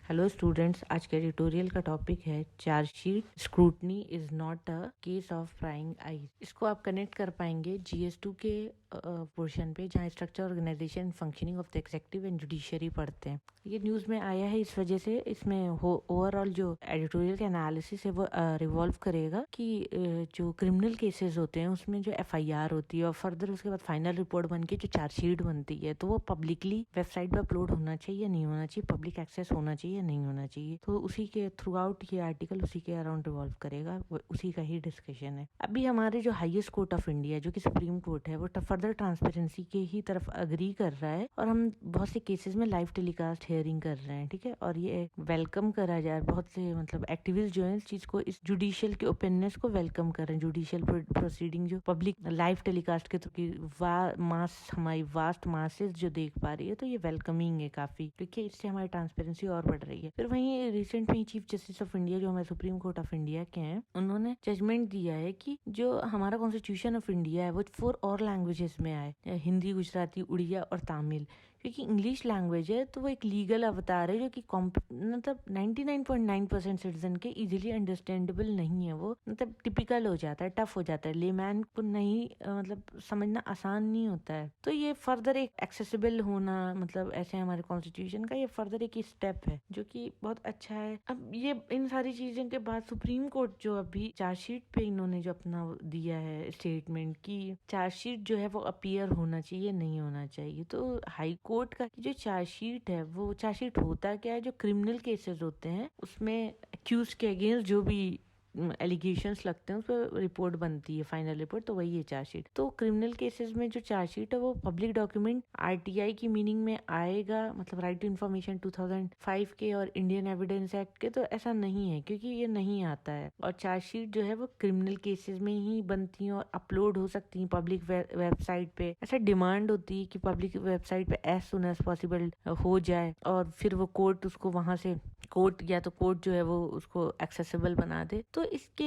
Hello students, आज के tutorial का टॉपिक है chargesheet scrutiny is not a case of prying eyes. इसको आप कनेक्ट कर पाएंगे GS2 के पोर्शन पे, जहाँ structure, organization, functioning of the executive and judiciary पढ़ते हैं। ये न्यूज में आया है, इस वजह से इसमें ओवरऑल जो एडिटोरियल का एनालिसिस है वो रिवॉल्व करेगा कि जो क्रिमिनल केसेस होते हैं उसमें जो FIR होती है और फर्दर उसके बाद फाइनल रिपोर्ट बन के जो चार्जशीट बनती है, तो वो पब्लिकली वेबसाइट पर अपलोड होना चाहिए या नहीं होना चाहिए, पब्लिक एक्सेस होना चाहिए या नहीं होना चाहिए। तो उसी के थ्रू आउट ये आर्टिकल उसी के अराउंड रिवॉल्व करेगा, उसी का ही डिस्कशन है। अभी हमारे जो हाईएस्ट कोर्ट ऑफ इंडिया, जो कि सुप्रीम कोर्ट है, वो फर्दर ट्रांसपेरेंसी के ही तरफ अग्री कर रहा है और हम बहुत से केसेस में लाइव टेलीकास्ट हियरिंग कर रहे हैं, ठीक है। और ये वेलकम करा जा रहा है, बहुत से मतलब एक्टिविस्ट जो है इस चीज को, इस जुडिशियल के ओपिनियंस को वेलकम कर रहे हैं। जुडिशियल प्रोसीडिंग जो पब्लिक लाइव टेलीकास्ट के थ्रू हमारी वास्ट मासेस जो देख पा रही है, तो ये वेलकमिंग है काफी, ठीक है। इससे हमारी ट्रांसपेरेंसी और बढ़ रही है। फिर वहीं रिसेंट में चीफ जस्टिस ऑफ इंडिया, जो हमारे सुप्रीम कोर्ट ऑफ इंडिया के हैं, उन्होंने जजमेंट दिया है कि जो हमारा कॉन्स्टिट्यूशन ऑफ इंडिया है वो 4 और लैंग्वेजेस में आए, हिंदी, गुजराती, उड़िया और तमिल। क्योंकि इंग्लिश लैंग्वेज है तो वो एक लीगल अवतार है जो कि मतलब 99.9% सिटीजन के इजीली अंडरस्टैंडेबल नहीं है। वो मतलब टिपिकल हो जाता है, टफ हो जाता है, लेमैन को नहीं मतलब समझना आसान नहीं होता है। तो ये फर्दर एक एक्सेसिबल होना, मतलब ऐसे हमारे कॉन्स्टिट्यूशन का ये फर्दर एक स्टेप है जो कि बहुत अच्छा है। अब ये इन सारी चीजों के बाद सुप्रीम कोर्ट जो अभी चार्जशीट पे इन्होंने जो अपना दिया है स्टेटमेंट की चार्जशीट जो है वो अपीयर होना चाहिए, नहीं होना चाहिए। तो हाई कोर्ट का जो चार्जशीट है, वो चार्जशीट होता क्या है, जो क्रिमिनल केसेस होते हैं उसमें अक्यूज के अगेंस्ट जो भी एलिगेशंस लगते हैं उस पर रिपोर्ट बनती है, फाइनल रिपोर्ट, तो वही है चार्जशीट। तो क्रिमिनल केसेस में जो चार्जशीट है वो पब्लिक डॉक्यूमेंट RTI की मीनिंग में आएगा, मतलब राइट टू इन्फॉर्मेशन 2005 के और इंडियन एविडेंस एक्ट के। तो ऐसा नहीं है, क्योंकि ये नहीं आता है। और चार्जशीट जो है वो क्रिमिनल केसेस में ही बनती है और अपलोड हो सकती है पब्लिक वेबसाइट पे। ऐसा डिमांड होती है कि पब्लिक वेबसाइट पे एज सुन एज पॉसिबल हो जाए और फिर वो कोर्ट उसको वहां से कोर्ट जो है वो उसको एक्सेसिबल बना दे। तो इसके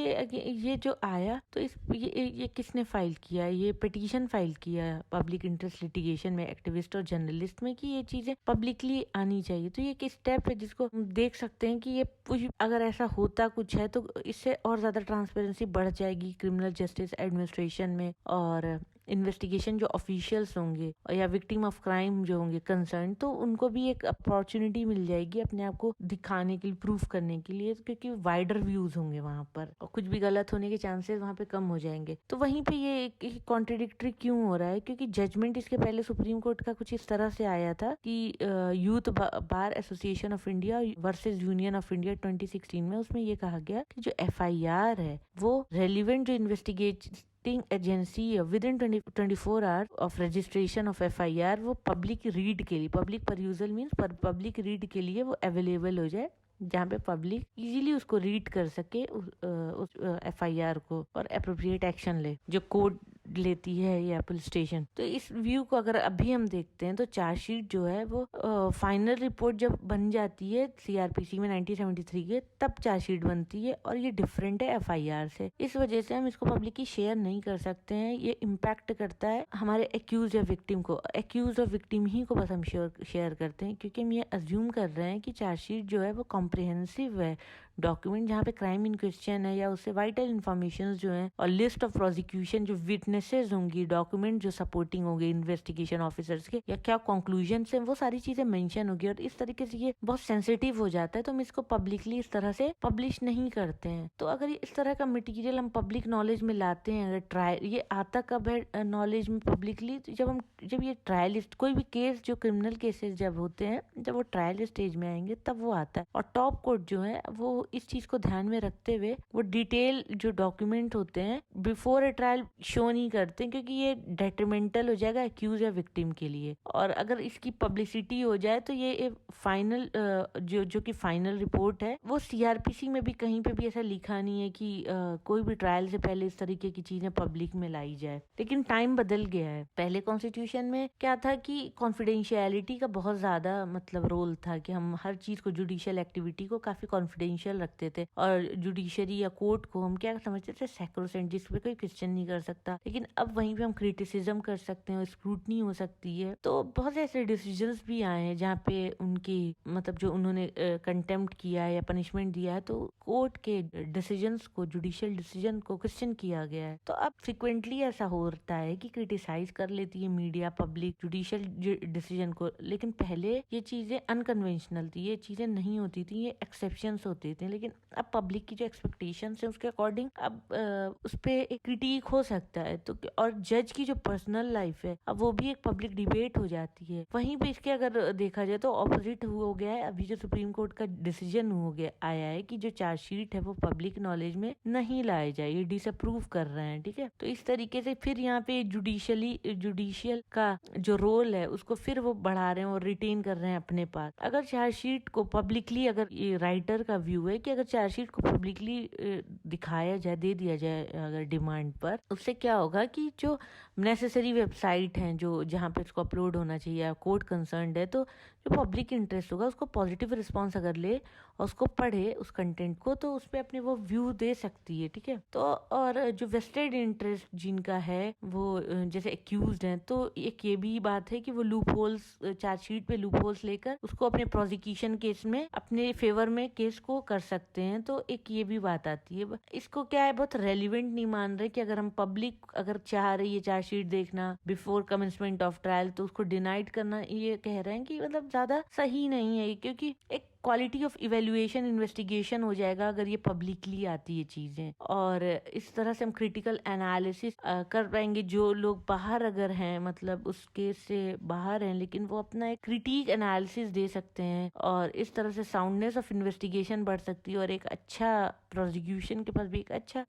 ये जो आया, तो ये किसने फाइल किया, ये पिटीशन फाइल किया पब्लिक इंटरेस्ट लिटिगेशन में, एक्टिविस्ट और जर्नलिस्ट में, कि ये चीजें पब्लिकली आनी चाहिए। तो ये एक स्टेप है जिसको हम देख सकते हैं कि ये अगर ऐसा होता कुछ है तो इससे और ज्यादा ट्रांसपेरेंसी बढ़ जाएगी क्रिमिनल जस्टिस एडमिनिस्ट्रेशन में, और इन्वेस्टिगेशन जो ऑफिशियल्स होंगे या विक्टिम ऑफ क्राइम जो होंगे कंसर्न, तो उनको भी एक अपॉर्चुनिटी मिल जाएगी अपने आप को दिखाने के लिए, प्रूफ करने के लिए, क्योंकि वाइडर व्यूज होंगे वहां पर और कुछ भी गलत होने के चांसेस वहां पे कम हो जाएंगे। तो वहीं पे ये एक कॉन्ट्रडिक्टरी क्यों हो रहा है, क्योंकि जजमेंट इसके पहले सुप्रीम कोर्ट का कुछ इस तरह से आया था कि youth bar association of India versus union of India 2016 में, उसमें ये कहा गया कि जो FIR है वो रेलिवेंट जो investigating agency with in 24 hour of registration of FIR वो पब्लिक रीड के लिए, पब्लिक परयूजल मीन्स पब्लिक रीड के लिए वो अवेलेबल हो जाए, जहाँ पे पब्लिक इजीली उसको रीड कर सके उस FIR को और अप्रोप्रिएट एक्शन ले, जो कोर्ट लेती है या पुलिस स्टेशन। तो इस व्यू को अगर अभी हम देखते हैं तो चार्जशीट जो है वो फाइनल रिपोर्ट जब बन जाती है CRPC में 1973 के, तब चार्जशीट बनती है और ये डिफरेंट है FIR से। इस वजह से हम इसको पब्लिकली शेयर नहीं कर सकते हैं। ये इम्पैक्ट करता है हमारे एक्यूज या विक्टिम को, एक्यूज और विक्टिम ही को बस हम शेयर करते हैं, क्योंकि हम ये अज्यूम कर रहे हैं कि चार्जशीट जो है वो कॉम्प्रिहेंसिव है डॉक्यूमेंट, जहाँ पे क्राइम इन क्वेश्चन है या उससे वाइटल इन्फॉर्मेशन जो है और लिस्ट ऑफ प्रोसिक्यूशन जो विटनेसेस होंगी, डॉक्यूमेंट जो सपोर्टिंग होंगे इन्वेस्टिगेशन ऑफिसर्स के, या क्या कंक्लूजन है, वो सारी चीजें मेंशन होगी। और इस तरीके से ये बहुत सेंसिटिव हो जाता है, तो हम इसको पब्लिकली इस तरह से पब्लिश नहीं करते हैं। तो अगर इस तरह का मटेरियल हम पब्लिक नॉलेज में लाते हैं, अगर ट्रायल, ये आता कब है नॉलेज में पब्लिकली, तो जब ये ट्रायलिस्ट, कोई भी केस जो क्रिमिनल केसेस जब होते हैं, जब वो ट्रायल स्टेज में आएंगे तब वो आता है। और टॉप कोर्ट जो है वो इस चीज को ध्यान में रखते हुए वो डिटेल जो डॉक्यूमेंट होते हैं बिफोर ए ट्रायल शो नहीं करते, क्योंकि ये डेट्रीमेंटल हो जाएगा एक्यूज या विक्टिम के लिए। और अगर इसकी पब्लिसिटी हो जाए तो ये फाइनल जो कि फाइनल रिपोर्ट है, वो CRPC में भी कहीं पे भी ऐसा लिखा नहीं है कि कोई भी ट्रायल से पहले इस तरीके की चीजें पब्लिक में लाई जाए। लेकिन टाइम बदल गया है। पहले कॉन्स्टिट्यूशन में क्या था कि कॉन्फिडेंशियलिटी का बहुत ज्यादा मतलब रोल था, कि हम हर चीज को, जुडिशियल एक्टिविटी को काफी कॉन्फिडेंशियल कॉन्फिडेंशियल रखते थे, और जुडिशरी या कोर्ट को हम क्या समझते थे, सैक्रोसेंट, जिस पे कोई क्वेश्चन नहीं कर सकता। लेकिन अब वहीं पे हम क्रिटिसिज्म कर सकते हैं, स्क्रूटनी हो सकती है। तो बहुत ऐसे डिसीजंस भी आए हैं जहाँ पे उनकी मतलब जो उन्होंने कंटेम्प्ट किया है या पनिशमेंट दिया है, तो कोर्ट के डिसीजंस को, जुडिशियल डिसीजन को क्वेश्चन किया गया है। तो अब फ्रिक्वेंटली ऐसा होता है कि क्रिटिसाइज कर लेती है मीडिया, पब्लिक जुडिशियल डिसीजन को, लेकिन पहले ये चीजें अनकन्वेंशनल थी, ये चीजें नहीं होती थी, ये एक्सेप्शंस होते थे। लेकिन अब पब्लिक की जो एक्सपेक्टेशंस है उसके अकॉर्डिंग अब उस पे एक क्रिटिक हो सकता है। तो और जज की जो पर्सनल लाइफ है अब वो भी एक पब्लिक डिबेट हो जाती है। वहीं पे इसके अगर देखा जाए तो ऑपोजिट हो गया है। अभी जो सुप्रीम कोर्ट का डिसीजन हो गया आया है कि जो चार्जशीट है वो पब्लिक नॉलेज में नहीं लाए जाए, ये डिसअप्रूव कर रहे हैं, ठीक है। तो इस तरीके से फिर यहाँ पे जुडिशियल का जो रोल है उसको फिर वो बढ़ा रहे हैं और रिटेन कर रहे हैं अपने पास। अगर चार्जशीट को पब्लिकली, अगर ये राइटर का व्यू है कि अगर चार्जशीट को पब्लिकली दिखाया जाए, दे दिया जाए अगर डिमांड पर, उससे क्या होगा कि जो नेसेसरी वेबसाइट हैं जो जहाँ पे इसको अपलोड होना चाहिए, कोर्ट कंसर्न्ड है, तो जो पब्लिक इंटरेस्ट होगा उसको पॉजिटिव रिस्पॉन्स अगर ले और उसको पढ़े उस कंटेंट को, तो उस पर अपने वो व्यू दे सकती है, ठीक है। तो और जो वेस्टेड इंटरेस्ट जिनका है वो जैसे एक्यूज्ड हैं, तो एक ये भी बात है कि वो लूप होल्स, चार्जशीट पे लूप होल्स लेकर उसको अपने प्रोसिक्यूशन केस में अपने फेवर में केस को कर सकते हैं। तो एक ये भी बात आती है। इसको क्या है, बहुत रेलिवेंट नहीं मान रहे कि अगर हम पब्लिक अगर चाह रही है चार्जशीट देखना बिफोर कमेंसमेंट ऑफ ट्रायल, तो उसको डिनाइड करना, ये कह रहे हैं कि मतलब ज्यादा सही नहीं है, क्योंकि एक क्वालिटी ऑफ इवेल्युएशन इन्वेस्टिगेशन हो जाएगा अगर ये पब्लिकली आती है चीजें। और इस तरह से हम क्रिटिकल एनालिसिस कर पाएंगे। जो लोग बाहर अगर हैं, मतलब उस केस से बाहर हैं, लेकिन वो अपना एक क्रिटिक एनालिसिस दे सकते हैं, और इस तरह से साउंडनेस ऑफ इन्वेस्टिगेशन बढ़ सकती है, और एक अच्छा प्रोसिक्यूशन के पास भी एक अच्छा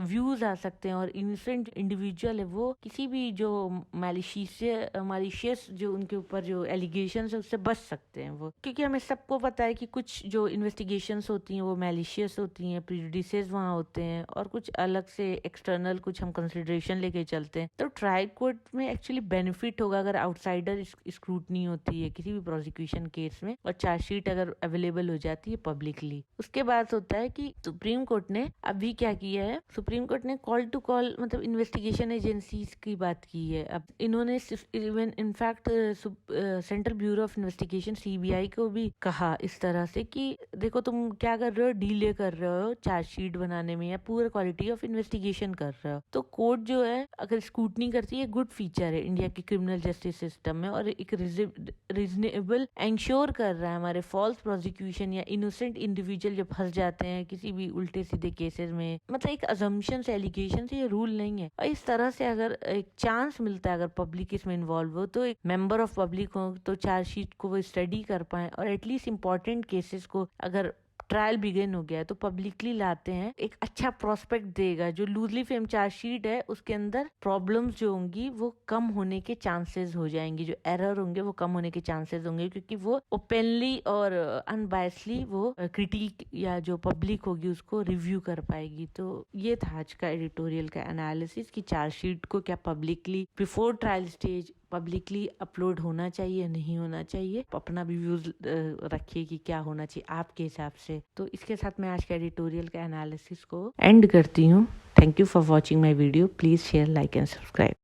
व्यूज आ सकते हैं, और इनोसेंट इंडिविजुअल है वो किसी भी जो मैलिशियस जो उनके ऊपर जो एलिगेशन है उससे बच सकते हैं वो। क्योंकि हमें सबको पता है कि कुछ जो इन्वेस्टिगेशंस होती हैं वो मैलिशियस होती हैं, प्रेजुडिसेस वहाँ होते हैं, और कुछ अलग से एक्सटर्नल कुछ हम कंसिडरेशन लेके चलते हैं। तो ट्रायल कोर्ट में एक्चुअली बेनिफिट होगा अगर आउटसाइडर स्क्रूटनी होती है किसी भी प्रोसिक्यूशन केस में, और चार्जशीट अगर अवेलेबल हो जाती है पब्लिकली। उसके बाद होता है कि सुप्रीम कोर्ट ने अभी क्या किया है, सुप्रीम कोर्ट ने कॉल टू कॉल मतलब इन्वेस्टिगेशन एजेंसीज की बात की है। अब इन्होंने even in fact central bureau of investigation CBI को भी कहा इस तरह से कि देखो तुम क्या कर रहे हो, डिले कर रहे हो चार्जशीट बनाने में, या पूरा क्वालिटी ऑफ इन्वेस्टिगेशन कर रहे हो। तो कोर्ट जो है अगर स्क्रूटनी करती है, गुड फीचर है इंडिया के क्रिमिनल जस्टिस सिस्टम में, और एक रीजनेबल एंश्योर कर रहा है हमारे फॉल्स प्रोसिक्यूशन या इनोसेंट इंडिविजुअल जब फंस जाते हैं किसी भी उल्टे सीधे केसेस में, मतलब एक अजम्पशन से एलिगेशन से, ये रूल नहीं है। और इस तरह से अगर एक चांस मिलता है अगर पब्लिक इसमें इन्वॉल्व हो, तो एक मेंबर ऑफ पब्लिक हो तो चार्जशीट को वो स्टडी कर पाए, और एटलीस्ट इंपॉर्टेंट केसेस को अगर ट्रायल बिगिन हो गया है तो पब्लिकली लाते हैं, एक अच्छा प्रोस्पेक्ट देगा। जो लूजली फ्रेम चार्जशीट है उसके अंदर प्रॉब्लम्स जो होंगी वो कम होने के चांसेस हो जाएंगे, जो एरर होंगे वो कम होने के चांसेस होंगे, क्योंकि वो ओपनली और अनबायसली वो क्रिटिक या जो पब्लिक होगी उसको रिव्यू कर पाएगी। तो ये था आज का एडिटोरियल का एनालिसिस कि चार्जशीट को क्या publicly before trial stage publicly upload होना चाहिए, नहीं होना चाहिए। अपना भी व्यूज रखिए कि क्या होना चाहिए आपके हिसाब से। तो इसके साथ मैं आज के एडिटोरियल का एनालिसिस को एंड करती हूँ। Thank you for watching my video. Please share, like and subscribe.